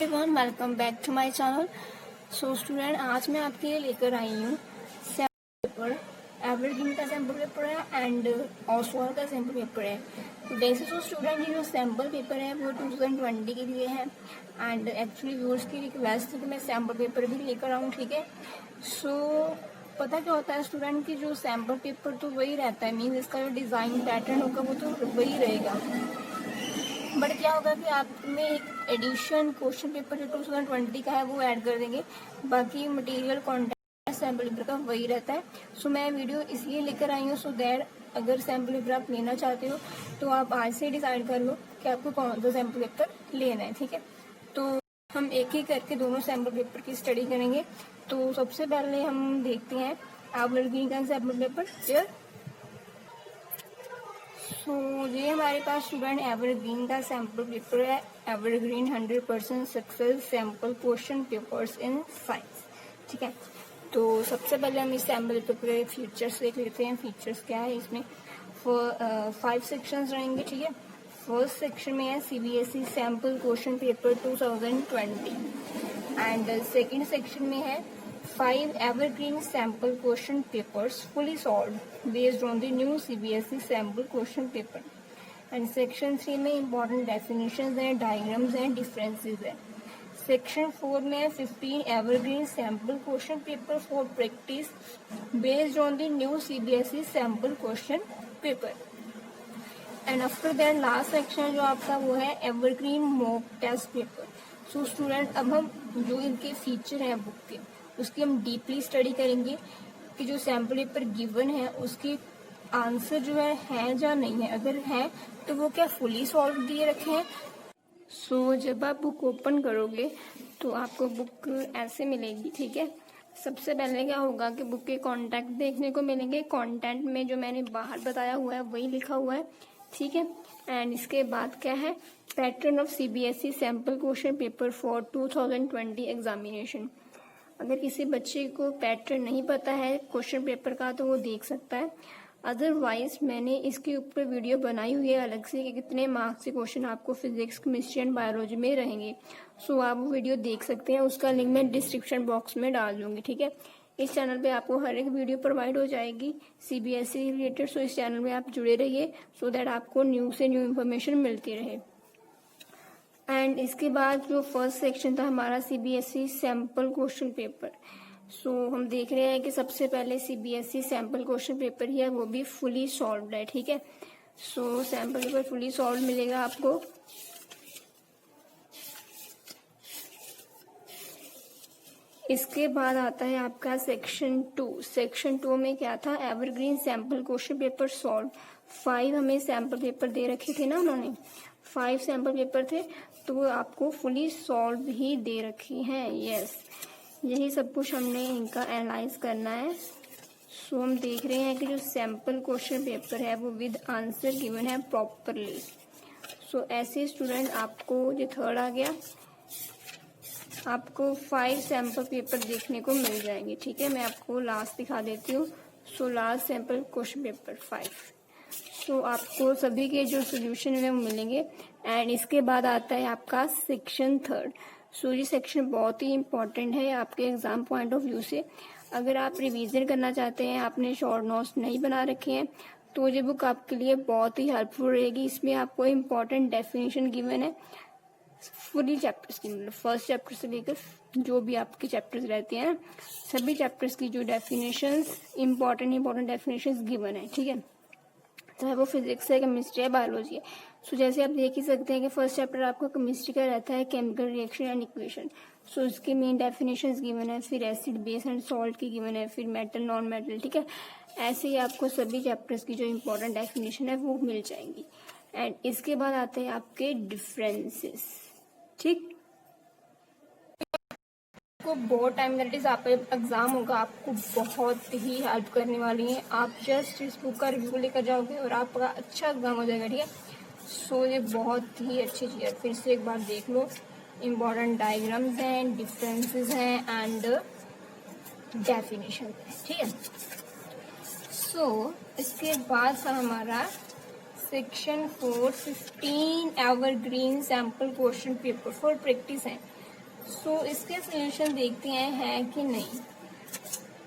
Everyone, welcome back to my channel. So student, आज मैं आपके लिए लेकर आई हूँ सैम्पल पेपर। एवरग्रीन का सैम्पल पेपर है एंड ऑसवाल का सैम्पल पेपर है। तो वैसे तो स्टूडेंट, ये जो सैम्पल पेपर है वो 2020 के लिए है एंड एक्चुअली व्यूअर्स की रिक्वेस्ट थी कि मैं सैम्पल पेपर भी लेकर आऊँ, ठीक है। सो पता क्या होता है स्टूडेंट की जो सैम्पल पेपर तो वही रहता है, मीन्स इसका जो डिज़ाइन पैटर्न होगा वो तो वही रहेगा, बट क्या होगा कि आप में एक एडिशन क्वेश्चन पेपर जो 2020 का है वो ऐड कर देंगे। बाकी मटेरियल कंटेंट सैम्पल पेपर का वही रहता है। सो मैं वीडियो इसलिए लेकर आई हूँ सो दैट अगर सैम्पल पेपर आप लेना चाहते हो तो आप आज से डिसाइड कर लो कि आपको कौन सा सैम्पल पेपर लेना है, ठीक है। तो हम एक एक करके दोनों सैम्पल पेपर की स्टडी करेंगे। तो सबसे पहले हम देखते हैं एवरग्रीन का सैम्पल पेपर क्लियर। तो ये हमारे पास स्टूडेंट एवरग्रीन का सैम्पल पेपर है। Evergreen 100% success sample question papers in science, ठीक है। तो सबसे पहले हम इस सैम्पल पेपर के फीचर्स देख लेते हैं। फीचर्स क्या है इसमें? 5 सेक्शंस रहेंगे, ठीक है। फर्स्ट सेक्शन में है CBSE sample question paper 2020 and second section में है 5 evergreen sample question papers fully solved based on the new CBSE sample question paper. And section 3 में important definitions हैं, diagrams हैं, differences हैं. Section 4 में 15 evergreen sample question paper for practice based on the new CBSE sample question paper. And after that last section जो आपका वो है Evergreen mock test paper. So student, अब हम जो इनके फीचर हैं बुक के उसकी हम डीपली स्टडी करेंगे कि जो सैम्पल पेपर गिवन है उसके आंसर जो है या नहीं है। अगर है तो वो क्या फुली सॉल्व दिए रखे हैं। सो जब आप बुक ओपन करोगे तो आपको बुक ऐसे मिलेगी, ठीक है। सबसे पहले क्या होगा कि बुक के कॉन्टेंट देखने को मिलेंगे। कॉन्टेंट में जो मैंने बाहर बताया हुआ है वही लिखा हुआ है, ठीक है। एंड इसके बाद क्या है? Pattern of CBSE sample question paper for 2020 examination. अगर किसी बच्चे को पैटर्न नहीं पता है क्वेश्चन पेपर का तो वो देख सकता है। अदरवाइज मैंने इसके ऊपर वीडियो बनाई हुई है अलग से कि कितने मार्क्स के क्वेश्चन आपको फिजिक्स, केमिस्ट्री एंड बायोलॉजी में रहेंगे। सो आप वो वीडियो देख सकते हैं, उसका लिंक मैं डिस्क्रिप्शन बॉक्स में डाल दूंगी, ठीक है। इस चैनल पे आपको हर एक वीडियो प्रोवाइड हो जाएगी CBSE रिलेटेड। सो इस चैनल में आप जुड़े रहिए सो दैट आपको न्यू से न्यू इन्फॉर्मेशन मिलती रहे। एंड इसके बाद जो फर्स्ट सेक्शन था हमारा CBSE सैम्पल क्वेश्चन पेपर। सो हम देख रहे हैं कि सबसे पहले CBSE सैम्पल क्वेश्चन पेपर ही है, वो भी फुली सॉल्व्ड है, ठीक है। सो सैम्पल पेपर फुली सॉल्व मिलेगा आपको। इसके बाद आता है आपका सेक्शन 2। सेक्शन 2 में क्या था? Evergreen sample question paper solve. 5 हमें सैम्पल पेपर दे रखे थे ना उन्होंने, 5 सैम्पल पेपर थे तो वो आपको फुली सॉल्व ही दे रखी हैं। यस, यही सब कुछ हमने इनका एनालाइज करना है। सो हम देख रहे हैं कि जो सैम्पल क्वेश्चन पेपर है वो विद आंसर गिवन है प्रॉपरली। सो ऐसे स्टूडेंट आपको जो थर्ड आ गया, आपको 5 सैम्पल पेपर देखने को मिल जाएंगे, ठीक है। मैं आपको लास्ट दिखा देती हूँ। So last sample question paper 5। सो आपको सभी के जो सोल्यूशन है वो मिलेंगे। एंड इसके बाद आता है आपका सेक्शन 3। सो ये सेक्शन बहुत ही इंपॉर्टेंट है आपके एग्जाम पॉइंट ऑफ व्यू से। अगर आप रिवीजन करना चाहते हैं, आपने शॉर्ट नोट्स नहीं बना रखे हैं, तो ये बुक आपके लिए बहुत ही हेल्पफुल रहेगी। इसमें आपको इम्पोर्टेंट डेफिनेशन गिवन है फुली चैप्टर्स की, मतलब फर्स्ट चैप्टर से लेकर जो भी आपके चैप्टर्स रहते हैं सभी चैप्टर्स की जो डेफिनेशंस इम्पोर्टेंट डेफिनेशंस गिवन है, ठीक है। चाहे वो फिजिक्स है, केमिस्ट्री है, बायोलॉजी है। सो जैसे आप देख ही सकते हैं कि फर्स्ट चैप्टर आपका केमिस्ट्री का रहता है केमिकल रिएक्शन एंड इक्वेशन। सो इसके मेन डेफिनेशंस गिवन है, फिर एसिड बेस एंड सॉल्ट की गिवन है, फिर मेटल नॉन मेटल, ठीक है। ऐसे ही आपको सभी चैप्टर्स की जो इम्पोर्टेंट डेफिनेशन है वो मिल जाएंगी। एंड इसके बाद आते हैं आपके डिफरेंसेस, ठीक। आपको बहुत टाइम दैट इज आप एग्जाम होगा, आपको बहुत ही हेल्प करने वाली है। आप जस्ट इस बुक का रिव्यू लेकर जाओगे और आपका अच्छा एग्जाम हो जाएगा, ठीक है। सो ये बहुत ही अच्छी चीज़ है। फिर से एक बार देख लो, इम्पोर्टेंट डायग्राम्स हैं, डिफरेंसेस हैं एंड डेफिनेशन, ठीक है। सो इसके बाद था हमारा section 4 15 evergreen sample question paper for practice है। सो इसके सोल्यूशन देखते हैं है कि नहीं।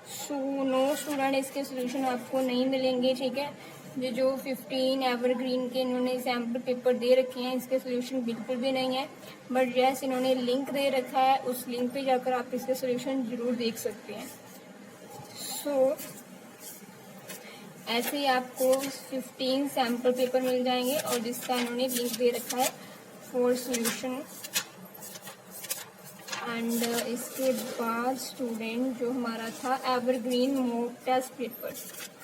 सो नो स्टूडेंट, इसके सोल्यूशन आपको नहीं मिलेंगे, ठीक है। ये जो 15 एवरग्रीन के इन्होंने सैम्पल पेपर दे रखे हैं, इसके सोल्यूशन बिल्कुल भी नहीं है। बट यस, इन्होंने लिंक दे रखा है, उस लिंक पे जाकर आप इसके सोल्यूशन जरूर देख सकते हैं। सो ऐसे ही आपको 15 सैम्पल पेपर मिल जाएंगे और जिसका इन्होंने लिंक दे रखा है फॉर सोल्यूशन। एंड इसके बाद स्टूडेंट जो हमारा था एवरग्रीन मॉक टेस्ट पेपर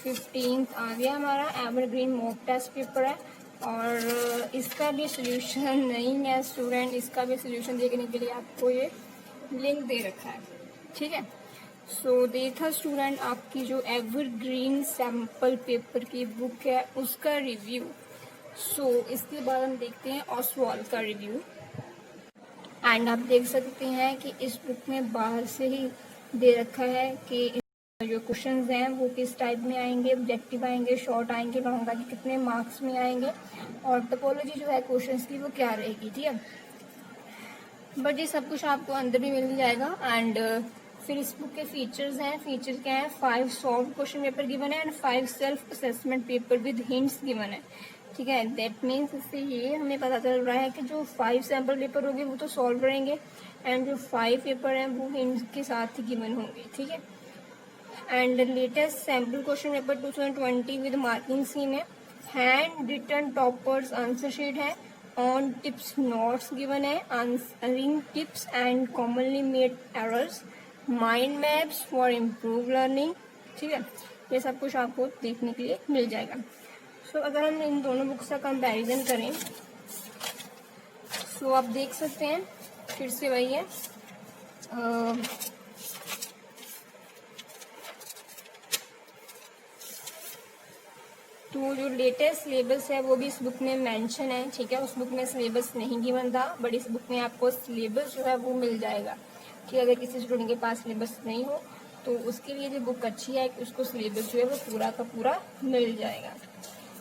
15 आ गया हमारा। एवरग्रीन मॉक टेस्ट पेपर है और इसका भी सोल्यूशन नहीं है स्टूडेंट। इसका भी सोल्यूशन देखने के लिए आपको ये लिंक दे रखा है, ठीक है। सो देखा स्टूडेंट आपकी जो एवरग्रीन सैम्पल पेपर की बुक है उसका रिव्यू। सो इसके बाद हम देखते हैं ऑसवाल्ड का रिव्यू। एंड आप देख सकते हैं कि इस बुक में बाहर से ही दे रखा है कि जो क्वेश्चंस हैं वो किस टाइप में आएंगे, ऑब्जेक्टिव आएंगे, शॉर्ट आएंगे, लॉन्ग आएंगे, कितने मार्क्स में आएंगे और टोपोलॉजी जो है क्वेश्चंस की वो क्या रहेगी, ठीक है। बट ये सब कुछ आपको अंदर भी मिल जाएगा। एंड फिर इस बुक के फीचर्स हैं। फीचर क्या है, 5 सॉल्व क्वेश्चन पेपर गिवन है and 5 self assessment paper with hints given है, ठीक है। दैट मीन्स इससे ये हमें पता चल रहा है कि जो 5 सैम्पल पेपर होंगे वो तो सॉल्व करेंगे एंड जो 5 पेपर हैं वो हिंट्स के साथ ही गिवन होंगे, ठीक है। And latest sample question paper 2020 with marking scheme है। Handwritten toppers answer sheet है। ऑन टिप्स नोट्स गिवन है, answering tips and commonly made errors, mind maps for improve learning, ठीक है। ये सब कुछ आपको देखने के लिए मिल जाएगा। सो अगर हम इन दोनों बुक्स का कंपैरिजन करें सो आप देख सकते हैं फिर से वही है। तो जो लेटेस्ट सिलेबस है वो भी इस बुक में मेंशन है, ठीक है। उस बुक में सिलेबस नहीं गिवन था बट इस बुक में आपको सिलेबस जो है वो मिल जाएगा, कि अगर किसी स्टूडेंट के पास सिलेबस नहीं हो तो उसके लिए जो बुक अच्छी है कि उसको सिलेबस जो है वो पूरा का पूरा मिल जाएगा।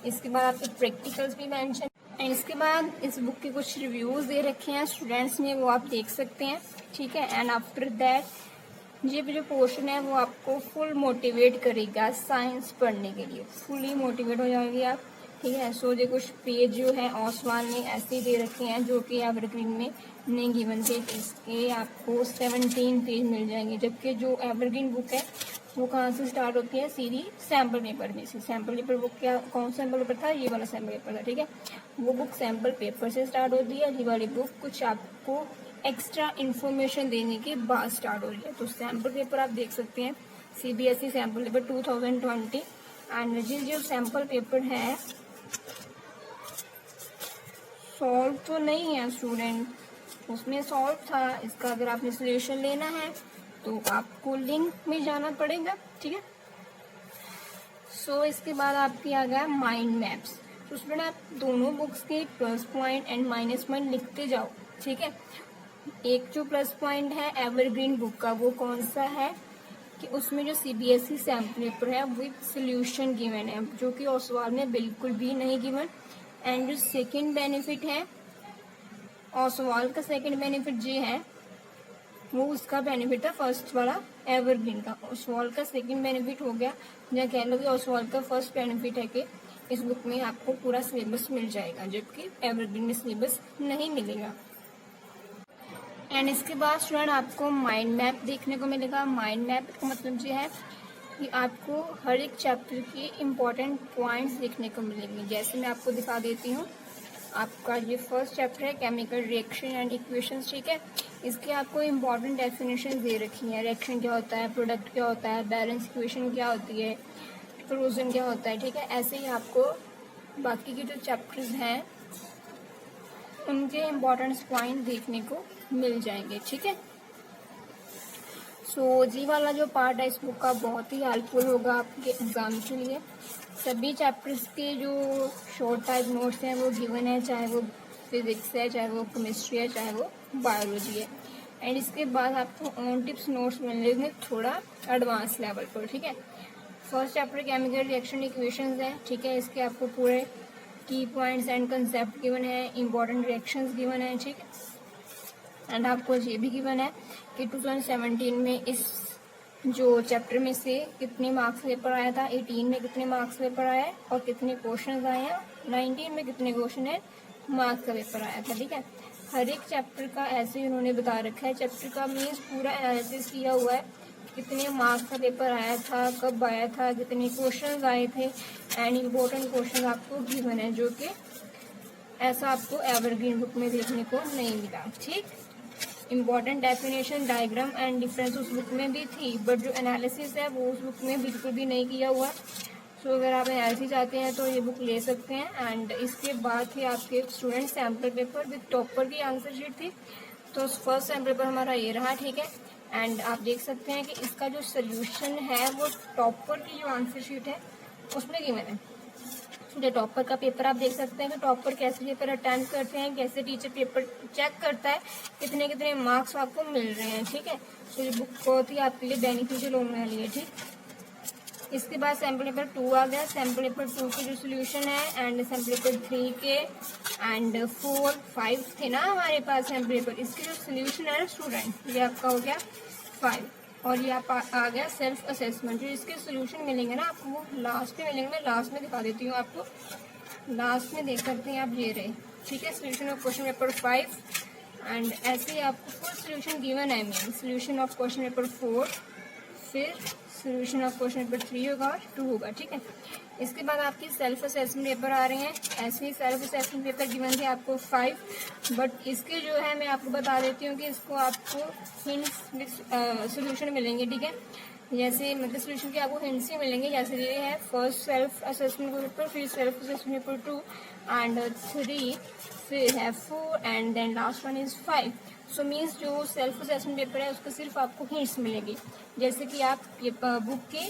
इसके बाद आपके प्रैक्टिकल्स भी मेंशन एंड इसके बाद इस बुक के कुछ रिव्यूज दे रखे हैं स्टूडेंट्स ने, वो आप देख सकते हैं, ठीक है। एंड आफ्टर दैट ये जो पोर्शन है वो आपको फुल मोटिवेट करेगा साइंस पढ़ने के लिए, फुली मोटिवेट हो जाएंगे आप, ठीक है। सो ये कुछ पेज जो है ऑसवाल्ड ने ऐसे ही दे रखे हैं जो कि एवरग्रीन में नहीं गिवन थे। इसके आपको 17 पेज मिल जाएंगे, जबकि जो एवरग्रीन बुक है वो कहाँ से स्टार्ट होती है, सीधी सैम्पल पेपर में से। सैम्पल पेपर बुक क्या, कौन सा सैम्पल पेपर था, ये वाला सैम्पल पेपर था, ठीक है। वो बुक सैम्पल पेपर से स्टार्ट होती है, ये वाली बुक कुछ आपको एक्स्ट्रा इन्फॉर्मेशन देने के बाद स्टार्ट हो रही है। तो सैम्पल पेपर आप देख सकते हैं CBSE सैम्पल पेपर 2020 एंड जो सैम्पल पेपर है सॉल्व तो नहीं है स्टूडेंट, उसमें सॉल्व था। इसका अगर आपने सोल्यूशन लेना है तो आपको लिंक में जाना पड़ेगा, ठीक है। सो इसके बाद आपकी आ गया माइंड मैप्स। तो उसमें आप दोनों बुक्स के plus point and minus point लिखते जाओ, ठीक है। एक जो प्लस पॉइंट है एवरग्रीन बुक का वो कौन सा है कि उसमें जो CBSE सैम्पल पेपर है विद सोल्यूशन गिवन है, जो कि ऑसवाल्ड में बिल्कुल भी नहीं गिवन। एंड जो सेकंड बेनिफिट है ऑसवाल्ड का, सेकंड बेनिफिट ये है वो उसका बेनिफिट था फर्स्ट वाला एवरग्रीन का। ऑसवाल्ड का सेकंड बेनिफिट हो गया, या कह लो कि ऑसवाल्ड का फर्स्ट बेनिफिट है कि इस बुक में आपको पूरा सिलेबस मिल जाएगा, जबकि एवरग्रीन में सिलेबस नहीं मिलेगा। एंड इसके बाद स्टूडेंट आपको माइंड मैप देखने को मिलेगा। माइंड मैप का मतलब ये है कि आपको हर एक चैप्टर के इम्पोर्टेंट पॉइंट्स देखने को मिलेंगे। जैसे मैं आपको दिखा देती हूँ, आपका ये फर्स्ट चैप्टर है केमिकल रिएक्शन एंड इक्वेशंस, ठीक है। इसके आपको इम्पोर्टेंट डेफिनेशन दे रखी है, रिएक्शन क्या होता है, प्रोडक्ट क्या होता है, बैलेंस इक्वेशन क्या होती है, फ्रोजन क्या होता है, ठीक है। ऐसे ही आपको बाकी के जो चैप्टर्स हैं उनके इम्पोर्टेंट पॉइंट देखने को मिल जाएंगे, ठीक है। सो जी वाला जो पार्ट है इस बुक का बहुत ही हेल्पफुल होगा आपके एग्जाम के लिए। सभी चैप्टर्स के जो शॉर्ट टाइप नोट्स हैं वो गिवन है, चाहे वो फिजिक्स है, चाहे वो केमिस्ट्री है, चाहे वो बायोलॉजी है। एंड इसके बाद आपको ऑन टिप्स नोट्स मिलेंगे थोड़ा एडवांस लेवल पर, ठीक है। First chapter chemical reaction equations है, ठीक है। इसके आपको पूरे की पॉइंट्स एंड कंसेप्ट गिवन है, इंपॉर्टेंट रिएक्शंस गिवन है, ठीक है। एंड आपको ये भी गिवन है कि 2017 में इस जो चैप्टर में से कितने मार्क्स पेपर आया था, 18 में कितने मार्क्स पेपर आया है और कितने क्वेश्चन आए हैं, 19 में कितने क्वेश्चन है, मार्क्स का पेपर आया था। ठीक है, हर एक चैप्टर का ऐसे ही उन्होंने बता रखा है। चैप्टर का मीन्स पूरा एनालिसिस किया हुआ है, कितने मार्क्स का पेपर आया था, कब आया था, कितने क्वेश्चन आए थे एंड इम्पोर्टेंट क्वेश्चन आपको गिवन है, जो कि ऐसा आपको एवरग्रीन बुक में देखने को नहीं मिला। ठीक, important definition, diagram and difference उस बुक में भी थी, बट जो एनालिसिस है वो उस बुक में बिल्कुल भी नहीं किया हुआ। सो अगर आप एनालिसिस चाहते हैं तो ये बुक ले सकते हैं। एंड इसके बाद ही आपके student sample paper with topper की आंसर शीट थी। तो फर्स्ट सैम्पल पेपर हमारा ये रहा। ठीक है, एंड आप देख सकते हैं कि इसका जो सोल्यूशन है वो टॉपर की जो आंसर शीट है उसमें गिवन है। जो टॉपर का पेपर आप देख सकते हैं कि टॉपर कैसे पेपर अटेम्प्ट करते हैं, कैसे टीचर पेपर चेक करता है, कितने कितने मार्क्स आपको मिल रहे हैं। ठीक है, तो ये बुक बहुत ही आपके लिए बेनिफिशियल होने वाली है। ठीक, इसके बाद सैम्पल पेपर 2 आ गया। सैम्पल पेपर 2 के जो सोल्यूशन है एंड सैम्पल पेपर 3 के एंड 4, 5 थे ना हमारे पास सैम्पल पेपर, इसके जो सोल्यूशन है ना स्टूडेंट, ये आपका हो गया 5 और ये आप आ गया सेल्फ असेसमेंट। जो इसके सोल्यूशन मिलेंगे ना आपको वो लास्ट में मिलेंगे, मैं लास्ट में दिखा देती हूँ आपको, लास्ट में देख सकते हैं आप ये रहे। ठीक है, solution of question paper 5 and ऐसे ही आपको फुल सोल्यूशन गिवन है। Mean solution of question paper 4, फिर सोल्यूशन ऑफ क्वेश्चन पेपर 3 होगा और 2 होगा। ठीक है, इसके बाद आपकी सेल्फ असेसमेंट पेपर आ रहे हैं। ऐसे ही सेल्फ असेसमेंट पेपर गिवन थे आपको 5, बट इसके जो है मैं आपको बता देती हूँ कि इसको आपको हिंट्स सोल्यूशन मिलेंगे। ठीक है, जैसे मतलब सोल्यूशन के आपको हिंट्स ही मिलेंगे, जैसे ये है फर्स्ट सेल्फ असेसमेंट पेपर, फिर सेल्फ असेसमेंट पेपर 2 एंड 3, फिर है 4 and then last one is 5। So means जो सेल्फ असेसमेंट पेपर है उसको सिर्फ आपको हिंट्स मिलेगी, जैसे कि आप ये बुक के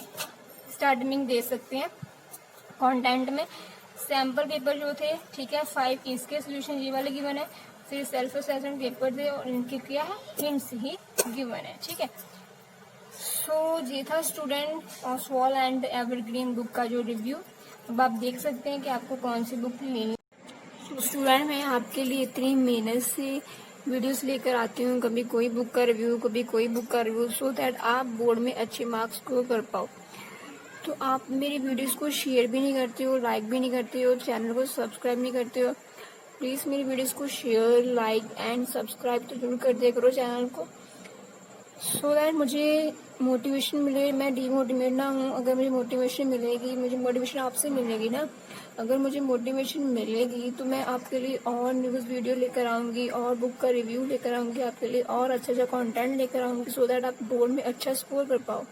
स्टार्टिंग दे सकते हैं कंटेंट में। सैम्पल पेपर जो थे, ठीक है 5, इसके सोल्यूशन ये वाले गिवन है, फिर सेल्फ असेसमेंट पेपर थे और इनके क्या है हिंट्स ही गिवन है। ठीक है, सो ये था student Oswal and evergreen book का जो रिव्यू। अब आप देख सकते हैं कि आपको कौन सी बुक लेनी। स्टूडेंट मैं आपके लिए इतनी मेहनत से वीडियोस लेकर आती हूँ, कभी कोई बुक का रिव्यू, कभी कोई बुक का रिव्यू, सो दैट आप बोर्ड में अच्छे मार्क्स स्कोर कर पाओ। तो आप मेरी वीडियोस को शेयर भी नहीं करते हो, लाइक भी नहीं करते हो, चैनल को सब्सक्राइब नहीं करते हो। प्लीज़ मेरी वीडियोस को शेयर, लाइक एंड सब्सक्राइब तो जरूर कर दिया करो चैनल को, सो दैट मुझे मोटिवेशन मिले, मैं डीमोटिवेट ना हूँ। अगर मुझे मोटिवेशन मिलेगी, मुझे मोटिवेशन आपसे मिलेगी ना, अगर मुझे मोटिवेशन मिलेगी तो मैं आपके लिए और न्यूज़ वीडियो लेकर आऊँगी और बुक का रिव्यू लेकर आऊँगी आपके लिए, और अच्छा अच्छा कंटेंट लेकर आऊँगी, सो दैट आप बोर्ड में अच्छा स्कोर कर पाओ।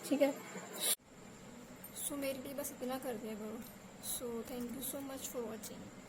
ठीक है, सो मेरे लिए बस इतना कर दिया करो। So thank you so much for watching.